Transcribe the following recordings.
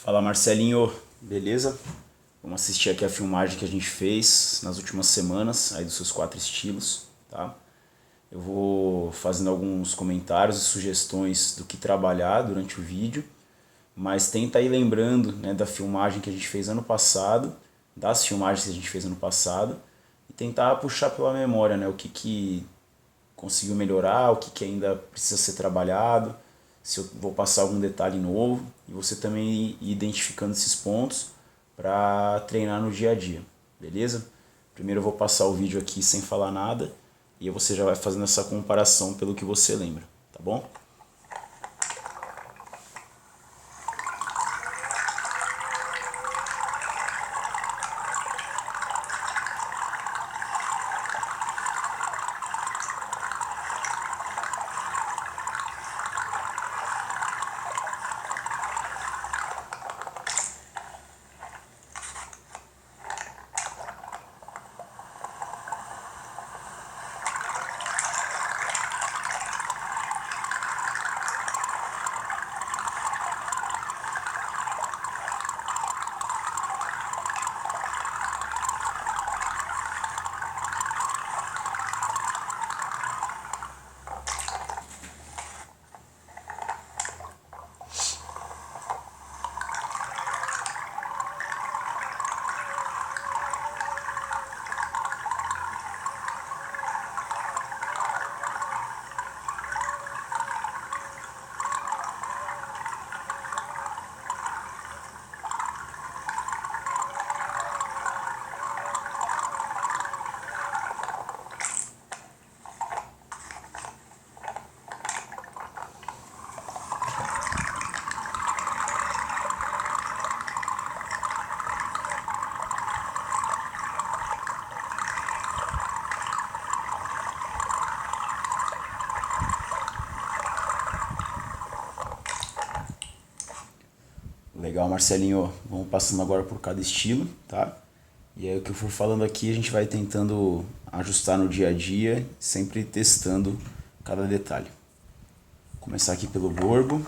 Fala Marcelinho, beleza? Vamos assistir aqui a filmagem que a gente fez nas últimas semanas, aí dos seus 4 estilos, tá? Eu vou fazendo alguns comentários e sugestões do que trabalhar durante o vídeo, mas tenta ir lembrando, né, da filmagem que a gente fez ano passado, das filmagens que a gente fez ano passado, e tentar puxar pela memória, né, o que conseguiu melhorar, o que ainda precisa ser trabalhado, se eu vou passar algum detalhe novo, e você também ir identificando esses pontos para treinar no dia a dia, beleza? Primeiro eu vou passar o vídeo aqui sem falar nada, e aí você já vai fazendo essa comparação pelo que você lembra, tá bom? Legal, Marcelinho. Vamos passando agora por cada estilo, tá? E aí o que eu for falando aqui a gente vai tentando ajustar no dia a dia, sempre testando cada detalhe. Vou começar aqui pelo borbo.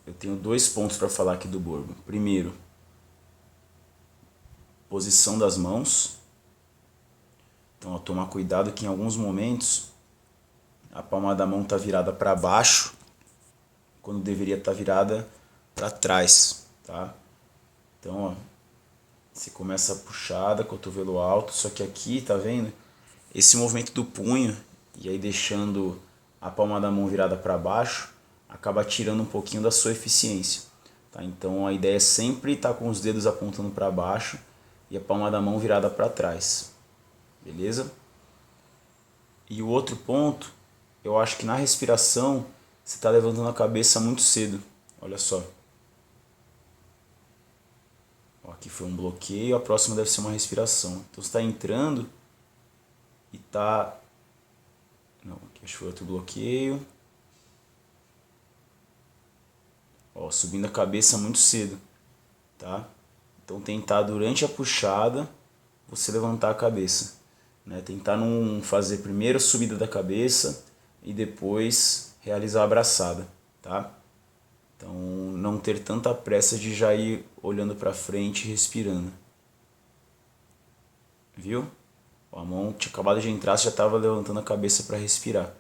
Eu tenho 2 pontos para falar aqui do borbo. Primeiro, posição das mãos. Então, tomar cuidado que em alguns momentos a palma da mão está virada para baixo, quando deveria estar virada para trás, tá? Então, ó, você começa a puxada, cotovelo alto, só que aqui, tá vendo? Esse movimento do punho, e aí deixando a palma da mão virada para baixo, acaba tirando um pouquinho da sua eficiência, tá? Então, a ideia é sempre estar com os dedos apontando para baixo e a palma da mão virada para trás. Beleza? E o outro ponto, eu acho que na respiração você está levantando a cabeça muito cedo. Olha só. Ó, aqui foi um bloqueio, a próxima deve ser uma respiração. Então você está entrando e está... Não, aqui acho que foi outro bloqueio. Ó, subindo a cabeça muito cedo, tá? Então tentar durante a puxada você levantar a cabeça. Né? Tentar não fazer primeiro a subida da cabeça e depois realizar a abraçada, tá? Então não ter tanta pressa de já ir olhando para frente e respirando. Viu? A mão tinha acabado de entrar, você já estava levantando a cabeça para respirar.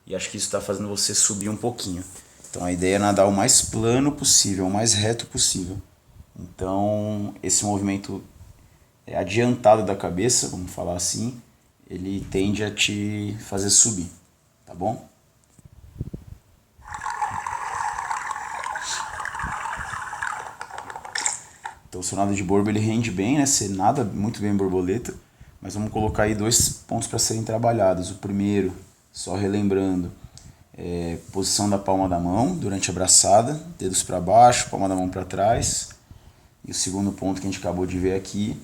E acho que isso está fazendo você subir um pouquinho. Então a ideia é nadar o mais plano possível, o mais reto possível. Então esse movimento adiantado da cabeça, vamos falar assim, ele tende a te fazer subir, tá bom? Então o seu nado de borbo ele rende bem, né? Você nada muito bem borboleta, mas vamos colocar aí 2 pontos para serem trabalhados. O primeiro, só relembrando, posição da palma da mão durante a abraçada, dedos para baixo, palma da mão para trás. E o segundo ponto que a gente acabou de ver aqui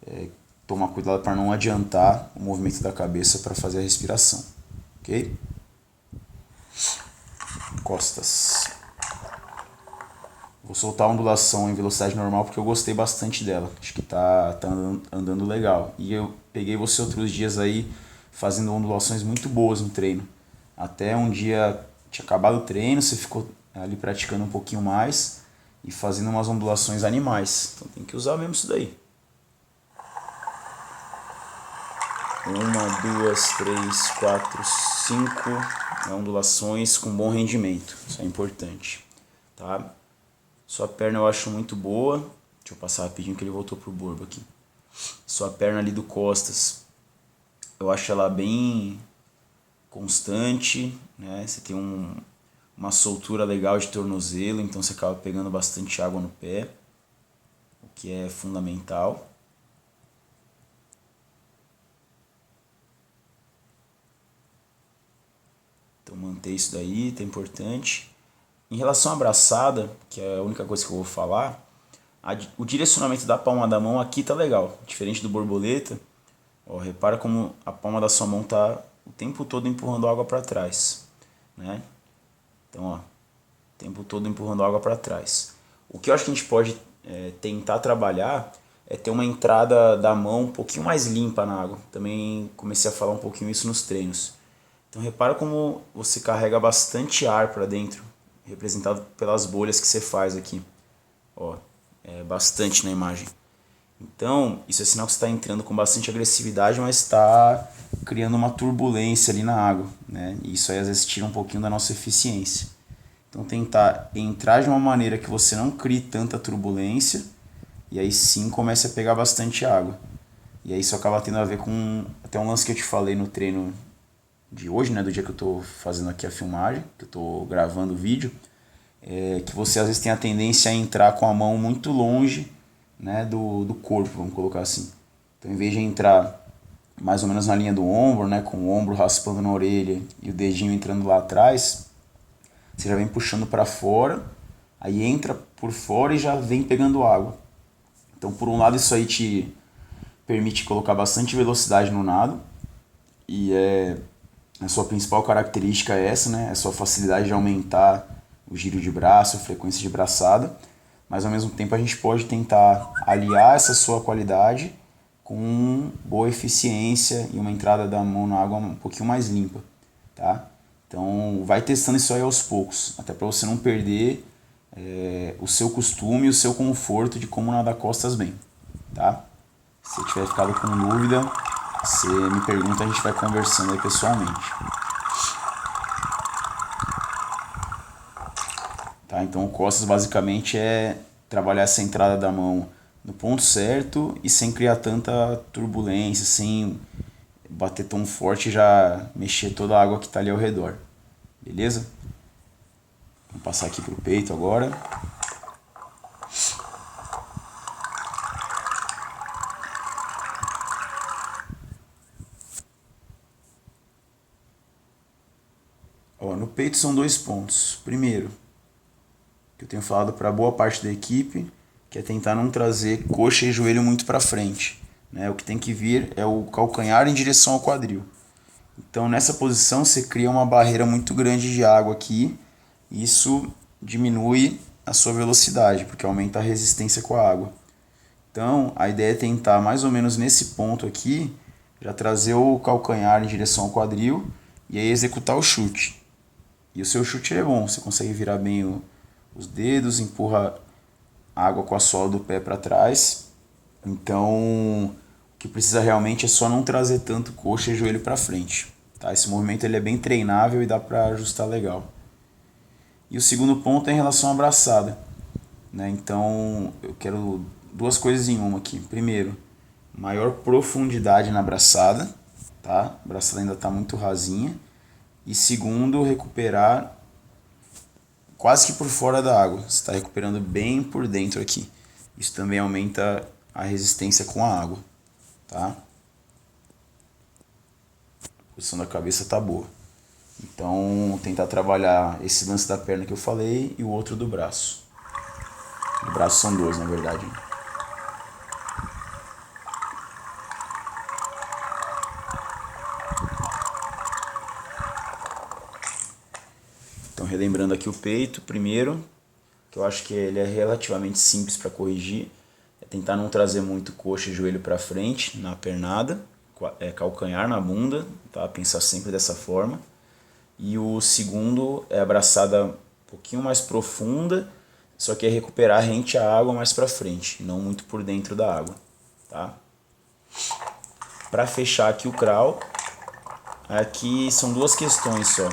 é tomar cuidado para não adiantar o movimento da cabeça para fazer a respiração, ok? Costas. Vou soltar a ondulação em velocidade normal porque eu gostei bastante dela. Acho que tá andando legal. E eu peguei você outros dias aí fazendo ondulações muito boas no treino. Até um dia tinha acabado o treino, você ficou ali praticando um pouquinho mais e fazendo umas ondulações animais. Então tem que usar mesmo isso daí. 1, 2, 3, 4, 5 ondulações com bom rendimento. Isso é importante, tá? Sua perna eu acho muito boa. Deixa eu passar rapidinho que ele voltou pro borbo aqui. Sua perna ali do costas, eu acho ela bem constante, né? Você tem uma soltura legal de tornozelo, então você acaba pegando bastante água no pé, o que é fundamental. Então manter isso daí, tá importante. Em relação à braçada, que é a única coisa que eu vou falar, o direcionamento da palma da mão aqui tá legal, diferente do borboleta. Ó, repara como a palma da sua mão tá o tempo todo empurrando água para trás, né? Então, ó, o tempo todo empurrando água para trás. O que eu acho que a gente pode tentar trabalhar é ter uma entrada da mão um pouquinho mais limpa na água. Também comecei a falar um pouquinho isso nos treinos. Então repara como você carrega bastante ar para dentro, representado pelas bolhas que você faz aqui. Ó, é bastante na imagem. Então, isso é sinal que você está entrando com bastante agressividade, mas está criando uma turbulência ali na água, né? E isso aí às vezes tira um pouquinho da nossa eficiência. Então, tentar entrar de uma maneira que você não crie tanta turbulência, e aí sim comece a pegar bastante água. E aí isso acaba tendo a ver com até um lance que eu te falei no treino de hoje, né? Do dia que eu estou fazendo aqui a filmagem, que eu estou gravando o vídeo, que você às vezes tem a tendência a entrar com a mão muito longe, né, do corpo, vamos colocar assim. Então, em vez de entrar mais ou menos na linha do ombro, né, com o ombro raspando na orelha e o dedinho entrando lá atrás, você já vem puxando para fora, aí entra por fora e já vem pegando água. Então, por um lado, isso aí te permite colocar bastante velocidade no nado, e a sua principal característica é essa, né, a sua facilidade de aumentar o giro de braço, a frequência de braçada. Mas ao mesmo tempo a gente pode tentar aliar essa sua qualidade com boa eficiência e uma entrada da mão na água um pouquinho mais limpa, tá? Então vai testando isso aí aos poucos, até para você não perder o seu costume e o seu conforto de como nadar costas bem, tá? Se tiver ficado com dúvida, você me pergunta, a gente vai conversando aí pessoalmente. Tá? Então o costas basicamente é trabalhar essa entrada da mão no ponto certo e sem criar tanta turbulência, sem bater tão forte e já mexer toda a água que está ali ao redor. Beleza? Vamos passar aqui pro peito agora. Ó, no peito são 2 pontos. Primeiro, que eu tenho falado para boa parte da equipe, que é tentar não trazer coxa e joelho muito para frente, né? O que tem que vir é o calcanhar em direção ao quadril. Então nessa posição você cria uma barreira muito grande de água aqui, e isso diminui a sua velocidade, porque aumenta a resistência com a água. Então a ideia é tentar mais ou menos nesse ponto aqui, já trazer o calcanhar em direção ao quadril e aí executar o chute. E o seu chute é bom, você consegue virar bem os dedos, empurra a água com a sola do pé para trás. Então, o que precisa realmente é só não trazer tanto coxa e joelho para frente. Tá? Esse movimento ele é bem treinável e dá para ajustar legal. E o segundo ponto é em relação à braçada, né? Então, eu quero 2 coisas em uma aqui. Primeiro, maior profundidade na braçada, tá? A braçada ainda está muito rasinha. E segundo, recuperar quase que por fora da água. Você está recuperando bem por dentro aqui. Isso também aumenta a resistência com a água, tá? A posição da cabeça tá boa. Então, tentar trabalhar esse lance da perna que eu falei e o outro do braço. O braço são 2, na verdade. Então, relembrando aqui o peito, primeiro, que eu acho que ele é relativamente simples para corrigir, é tentar não trazer muito coxa e joelho para frente na pernada. calcanhar na bunda, tá? Pensar sempre dessa forma. E o segundo é a braçada um pouquinho mais profunda, só que é recuperar rente à água mais para frente, não muito por dentro da água, tá? Para fechar aqui o crawl, aqui são duas questões só.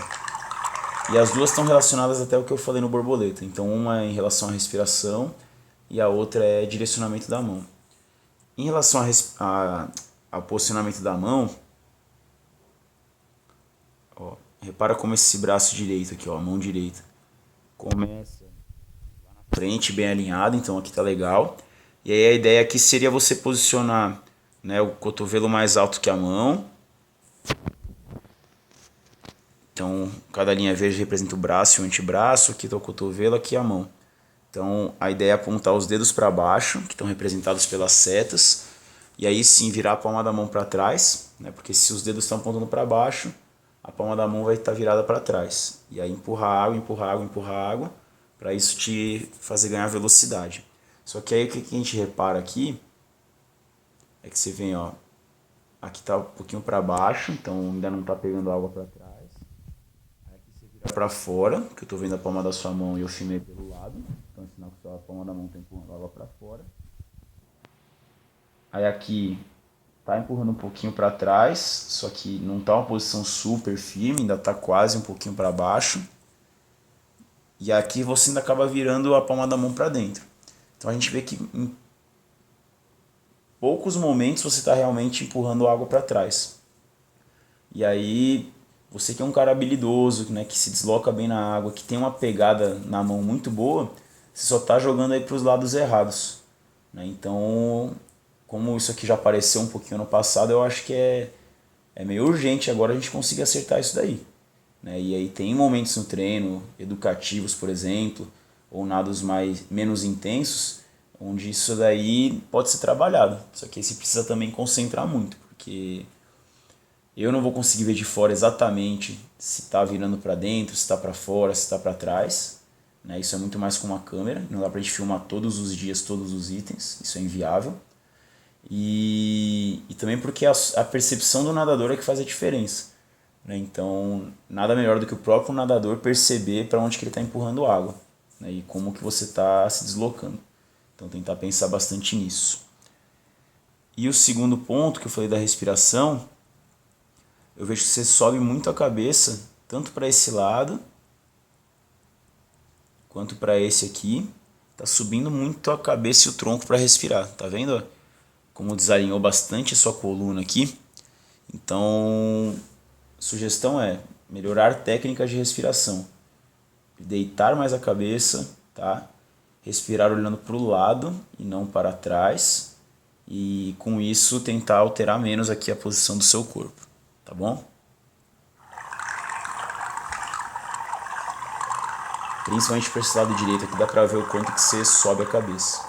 E as duas estão relacionadas até o que eu falei no borboleta. Então uma é em relação à respiração e a outra é direcionamento da mão. Em relação ao posicionamento da mão, ó, repara como esse braço direito aqui, ó, a mão direita, começa lá na frente, bem alinhado, então aqui tá legal. E aí a ideia aqui seria você posicionar, né, o cotovelo mais alto que a mão. Então, cada linha verde representa o braço e o antebraço, aqui está o cotovelo, aqui a mão. Então, a ideia é apontar os dedos para baixo, que estão representados pelas setas, e aí sim virar a palma da mão para trás, né? Porque se os dedos estão apontando para baixo, a palma da mão vai estar virada para trás. E aí empurrar água, empurrar água, empurrar água, para isso te fazer ganhar velocidade. Só que aí o que a gente repara aqui é que você vem, ó, aqui está um pouquinho para baixo, então ainda não está pegando água para trás. Para fora, que eu estou vendo a palma da sua mão e eu filmei pelo lado, então é sinal que a palma da mão está empurrando a água para fora. Aí aqui tá empurrando um pouquinho para trás, só que não tá uma posição super firme, ainda tá quase um pouquinho para baixo. E aqui você ainda acaba virando a palma da mão para dentro. Então a gente vê que em poucos momentos você está realmente empurrando a água para trás. E aí você que é um cara habilidoso, né, que se desloca bem na água, que tem uma pegada na mão muito boa, você só está jogando aí para os lados errados, né? Então, como isso aqui já apareceu um pouquinho no passado, eu acho que é meio urgente agora a gente conseguir acertar isso daí, né? E aí tem momentos no treino, educativos, por exemplo, ou nados menos intensos, onde isso daí pode ser trabalhado. Só que aí você precisa também concentrar muito, porque eu não vou conseguir ver de fora exatamente se está virando para dentro, se está para fora, se está para trás, né? Isso é muito mais com uma câmera, não dá para a gente filmar todos os dias, todos os itens, isso é inviável. E também porque a percepção do nadador é que faz a diferença, né? Então, nada melhor do que o próprio nadador perceber para onde que ele está empurrando água, né? E como que você está se deslocando. Então, tentar pensar bastante nisso. E o segundo ponto que eu falei da respiração, eu vejo que você sobe muito a cabeça, tanto para esse lado, quanto para esse aqui. Tá subindo muito a cabeça e o tronco para respirar, tá vendo? Como desalinhou bastante a sua coluna aqui. Então, sugestão é melhorar técnicas de respiração. Deitar mais a cabeça, tá? Respirar olhando para o lado e não para trás. E com isso tentar alterar menos aqui a posição do seu corpo. Tá bom? Principalmente para esse lado direito aqui dá pra ver o quanto que você sobe a cabeça,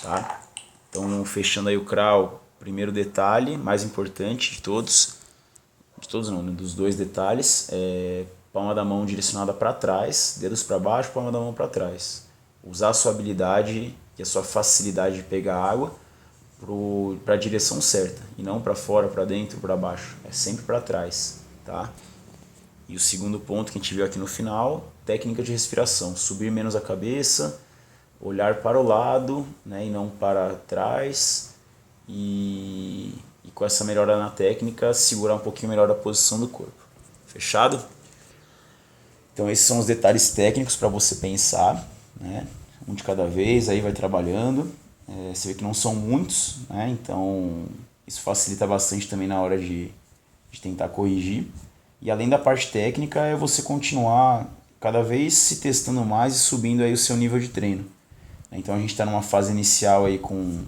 tá? Então, fechando aí o crawl, primeiro detalhe, mais importante de todos não, né? Dos dois detalhes, palma da mão direcionada para trás, dedos para baixo, palma da mão para trás. Usar a sua habilidade e a sua facilidade de pegar água para a direção certa, e não para fora, para dentro, para baixo, é sempre para trás, tá? E o segundo ponto que a gente viu aqui no final, técnica de respiração, subir menos a cabeça, olhar para o lado, né, e não para trás, e com essa melhora na técnica, segurar um pouquinho melhor a posição do corpo. Fechado? Então esses são os detalhes técnicos para você pensar, né? Um de cada vez, aí vai trabalhando. Você vê que não são muitos, né? Então isso facilita bastante também na hora de tentar corrigir. E além da parte técnica, é você continuar cada vez se testando mais e subindo aí o seu nível de treino. Então a gente está numa fase inicial aí com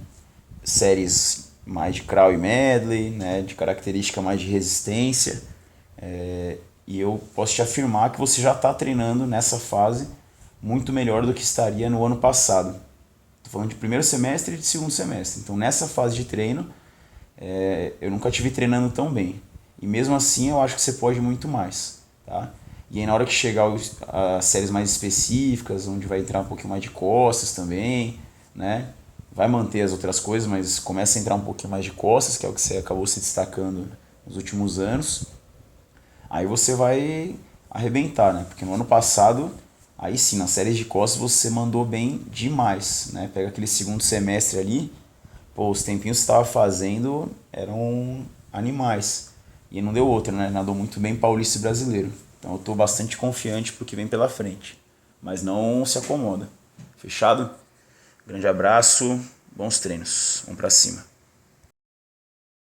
séries mais de crawl e medley, né? De característica mais de resistência. E eu posso te afirmar que você já está treinando nessa fase muito melhor do que estaria no ano passado. Estou falando de primeiro semestre e de segundo semestre. Então nessa fase de treino, eu nunca te vi treinando tão bem. E mesmo assim eu acho que você pode muito mais, tá? E aí na hora que chegar as séries mais específicas, onde vai entrar um pouquinho mais de costas também, né? vai manter as outras coisas, mas começa a entrar um pouquinho mais de costas, que é o que você acabou se destacando nos últimos anos. Aí você vai arrebentar, né? Porque no ano passado, aí sim, nas séries de costas você mandou bem demais, né? Pega aquele segundo semestre ali, pô, os tempinhos que você estava fazendo eram animais. E não deu outra, né? Nadou muito bem Paulista e Brasileiro. Então eu tô bastante confiante pro que vem pela frente. Mas não se acomoda. Fechado? Grande abraço, bons treinos. Vamos pra cima.